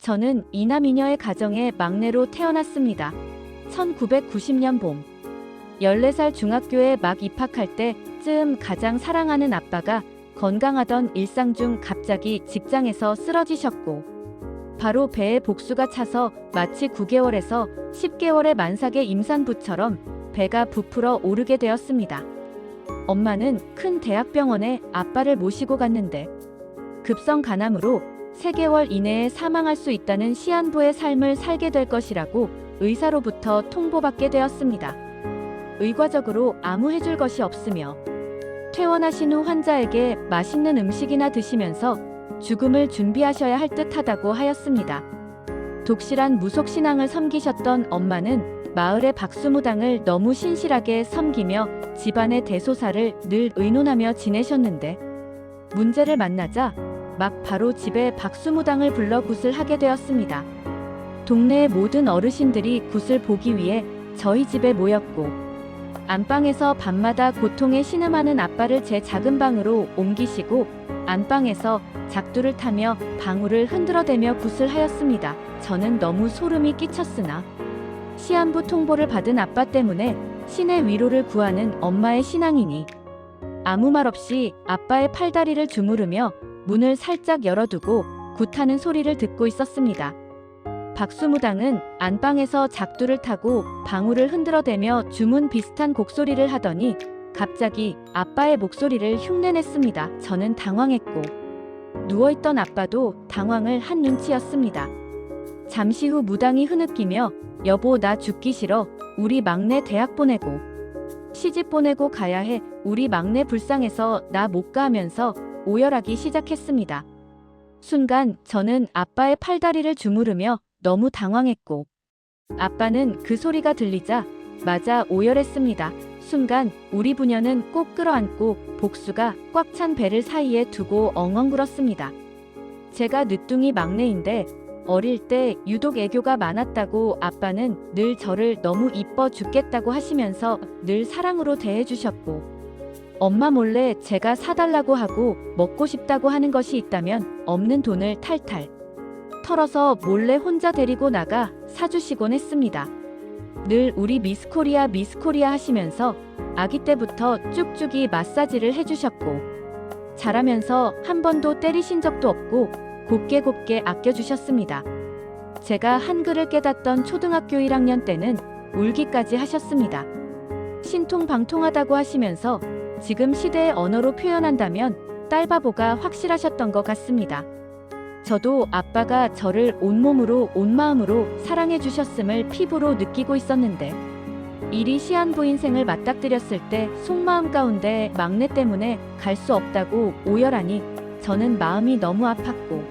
저는 이남이녀의 가정의 막내로 태어났습니다. 1990년 봄, 14살 중학교에 막 입학할 때쯤 가장 사랑하는 아빠가 건강하던 일상 중 갑자기 직장에서 쓰러지셨고, 바로 배에 복수가 차서 마치 9개월에서 10개월의 만삭의 임산부처럼 배가 부풀어 오르게 되었습니다. 엄마는 큰 대학병원에 아빠를 모시고 갔는데 급성 간암으로 3개월 이내에 사망할 수 있다는 시한부의 삶을 살게 될 것이라고 의사로부터 통보받게 되었습니다. 의과적으로 아무 해줄 것이 없으며 퇴원하신 후 환자에게 맛있는 음식이나 드시면서 죽음을 준비하셔야 할 듯하다고 하였습니다. 독실한 무속신앙을 섬기셨던 엄마는 마을의 박수무당을 너무 신실하게 섬기며 집안의 대소사를 늘 의논하며 지내셨는데, 문제를 만나자 막 바로 집에 박수무당을 불러 굿을 하게 되었습니다. 동네의 모든 어르신들이 굿을 보기 위해 저희 집에 모였고, 안방에서 밤마다 고통에 신음하는 아빠를 제 작은 방으로 옮기시고 안방에서 작두를 타며 방울을 흔들어대며 굿을 하였습니다. 저는 너무 소름이 끼쳤으나 시한부 통보를 받은 아빠 때문에 신의 위로를 구하는 엄마의 신앙이니 아무 말 없이 아빠의 팔다리를 주무르며 문을 살짝 열어두고 굿하는 소리를 듣고 있었습니다. 박수무당은 안방에서 작두를 타고 방울을 흔들어대며 주문 비슷한 곡소리를 하더니 갑자기 아빠의 목소리를 흉내냈습니다. 저는 당황했고 누워있던 아빠도 당황을 한 눈치였습니다. 잠시 후 무당이 흐느끼며 여보 나 죽기 싫어. 우리 막내 대학 보내고 시집 보내고 가야 해. 우리 막내 불쌍해서 나 못 가 하면서 오열하기 시작했습니다. 순간 저는 아빠의 팔다리를 주무르며 너무 당황했고 아빠는 그 소리가 들리자 맞아 오열했습니다. 순간 우리 부녀는 꼭 끌어안고 복수가 꽉 찬 배를 사이에 두고 엉엉 굴었습니다. 제가 늦둥이 막내인데 어릴 때 유독 애교가 많았다고 아빠는 늘 저를 너무 이뻐 죽겠다고 하시면서 늘 사랑으로 대해주셨고, 엄마 몰래 제가 사달라고 하고 먹고 싶다고 하는 것이 있다면 없는 돈을 탈탈 털어서 몰래 혼자 데리고 나가 사주시곤 했습니다. 늘 우리 미스코리아 미스코리아 하시면서 아기 때부터 쭉쭉이 마사지를 해주셨고, 자라면서 한 번도 때리신 적도 없고 곱게 곱게 아껴주셨습니다. 제가 한글을 깨닫던 초등학교 1학년 때는 울기까지 하셨습니다. 신통방통하다고 하시면서 지금 시대의 언어로 표현한다면 딸바보가 확실하셨던 것 같습니다. 저도 아빠가 저를 온몸으로 온마음으로 사랑해 주셨음을 피부로 느끼고 있었는데, 이리 시한부 인생을 맞닥뜨렸을 때 속마음 가운데 막내 때문에 갈 수 없다고 오열하니 저는 마음이 너무 아팠고,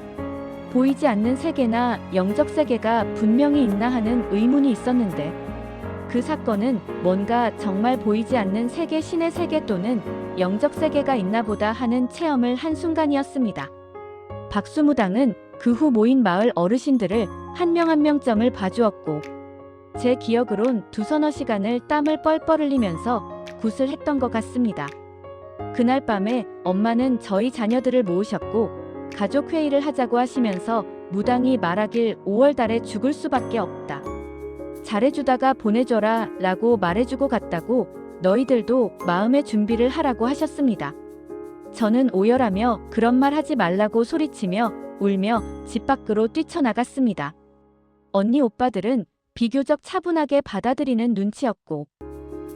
보이지 않는 세계나 영적 세계가 분명히 있나 하는 의문이 있었는데, 그 사건은 뭔가 정말 보이지 않는 세계, 신의 세계 또는 영적 세계가 있나 보다 하는 체험을 한 순간이었습니다. 박수무당은 그 후 모인 마을 어르신들을 한 명 한 명점을 봐주었고, 제 기억으론 두서너 시간을 땀을 뻘뻘 흘리면서 굿을 했던 것 같습니다. 그날 밤에 엄마는 저희 자녀들을 모으셨고 가족 회의를 하자고 하시면서 무당이 말하길 5월달에 죽을 수밖에 없다. 잘해주다가 보내줘라 라고 말해주고 갔다고 너희들도 마음의 준비를 하라고 하셨습니다. 저는 오열하며 그런 말 하지 말라고 소리치며 울며 집 밖으로 뛰쳐나갔습니다. 언니 오빠들은 비교적 차분하게 받아들이는 눈치였고,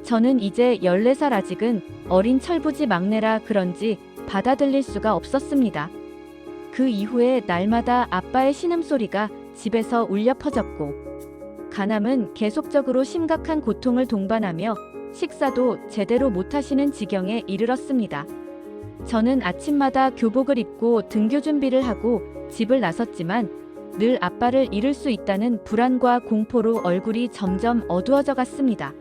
저는 이제 14살 아직은 어린 철부지 막내라 그런지 받아들일 수가 없었습니다. 그 이후에 날마다 아빠의 신음소리가 집에서 울려 퍼졌고, 간암은 계속적으로 심각한 고통을 동반하며 식사도 제대로 못하시는 지경에 이르렀습니다. 저는 아침마다 교복을 입고 등교 준비를 하고 집을 나섰지만 늘 아빠를 잃을 수 있다는 불안과 공포로 얼굴이 점점 어두워져 갔습니다.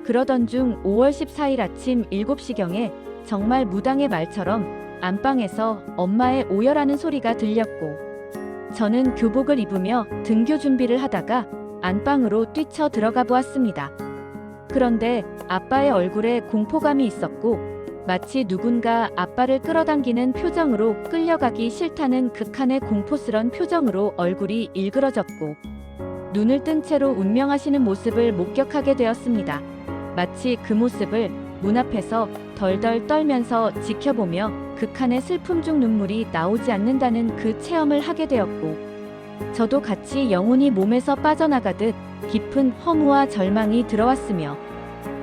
그러던 중 5월 14일 아침 7시경에 정말 무당의 말처럼 안방에서 엄마의 오열하는 소리가 들렸고, 저는 교복을 입으며 등교 준비를 하다가 안방으로 뛰쳐 들어가 보았습니다. 그런데 아빠의 얼굴에 공포감이 있었고 마치 누군가 아빠를 끌어당기는 표정으로 끌려가기 싫다는 극한의 공포스런 표정으로 얼굴이 일그러졌고 눈을 뜬 채로 운명하시는 모습을 목격하게 되었습니다. 마치 그 모습을 문 앞에서 덜덜 떨면서 지켜보며 극한의 슬픔 중 눈물이 나오지 않는다는 그 체험을 하게 되었고 저도 같이 영혼이 몸에서 빠져나가듯 깊은 허무와 절망이 들어왔으며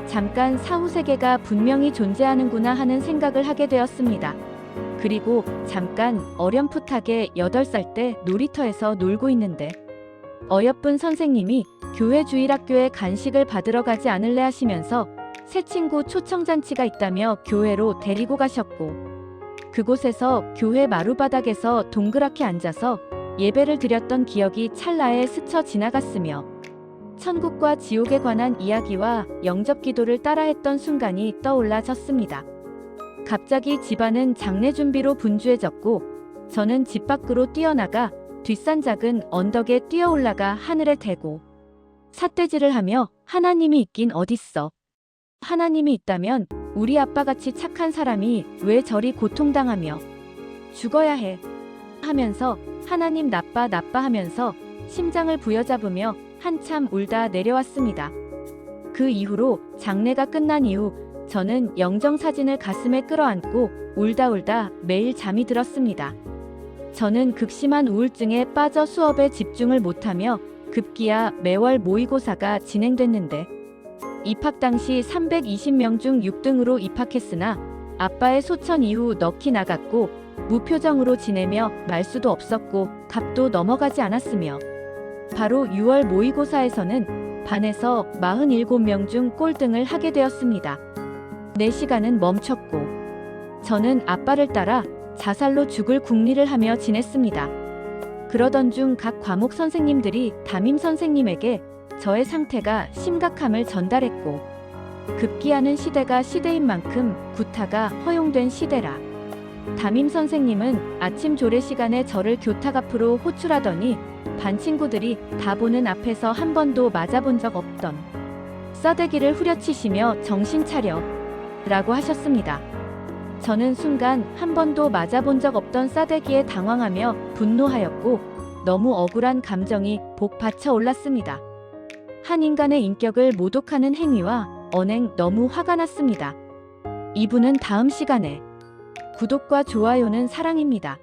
잠깐 사후세계가 분명히 존재하는구나 하는 생각을 하게 되었습니다. 그리고 잠깐 어렴풋하게 8살 때 놀이터에서 놀고 있는데 어여쁜 선생님이 교회 주일학교에 간식을 받으러 가지 않을래 하시면서 새 친구 초청잔치가 있다며 교회로 데리고 가셨고 그곳에서 교회 마루바닥에서 동그랗게 앉아서 예배를 드렸던 기억이 찰나에 스쳐 지나갔으며 천국과 지옥에 관한 이야기와 영접기도를 따라했던 순간이 떠올라졌습니다. 갑자기 집안은 장례 준비로 분주해졌고 저는 집 밖으로 뛰어나가 뒷산 작은 언덕에 뛰어올라가 하늘에 대고 삿대질을 하며 하나님이 있긴 어딨어. 하나님이 있다면 우리 아빠같이 착한 사람이 왜 저리 고통당하며 죽어야 해 하면서 하나님 나빠 하면서 심장을 부여잡으며 한참 울다 내려왔습니다. 그 이후로 장례가 끝난 이후 저는 영정사진을 가슴에 끌어안고 울다 매일 잠이 들었습니다. 저는 극심한 우울증에 빠져 수업에 집중을 못하며 급기야 매월 모의고사가 진행됐는데 입학 당시 320명 중 6등으로 입학했으나 아빠의 소천 이후 넋이 나갔고 무표정으로 지내며 말수도 없었고 갑도 넘어가지 않았으며 바로 6월 모의고사에서는 반에서 47명 중 꼴등을 하게 되었습니다. 내 시간은 멈췄고 저는 아빠를 따라 자살로 죽을 궁리를 하며 지냈습니다. 그러던 중 각 과목 선생님들이 담임 선생님에게 저의 상태가 심각함을 전달했고 급기야는 시대가 시대인 만큼 구타가 허용된 시대라. 담임 선생님은 아침 조례 시간에 저를 교탁 앞으로 호출하더니 반 친구들이 다 보는 앞에서 한 번도 맞아본 적 없던 싸대기를 후려치시며 정신 차려 라고 하셨습니다. 저는 순간 한 번도 맞아본 적 없던 싸대기에 당황하며 분노하였고 너무 억울한 감정이 복받쳐 올랐습니다. 한 인간의 인격을 모독하는 행위와 언행 너무 화가 났습니다. 이분은 다음 시간에 구독과 좋아요는 사랑입니다.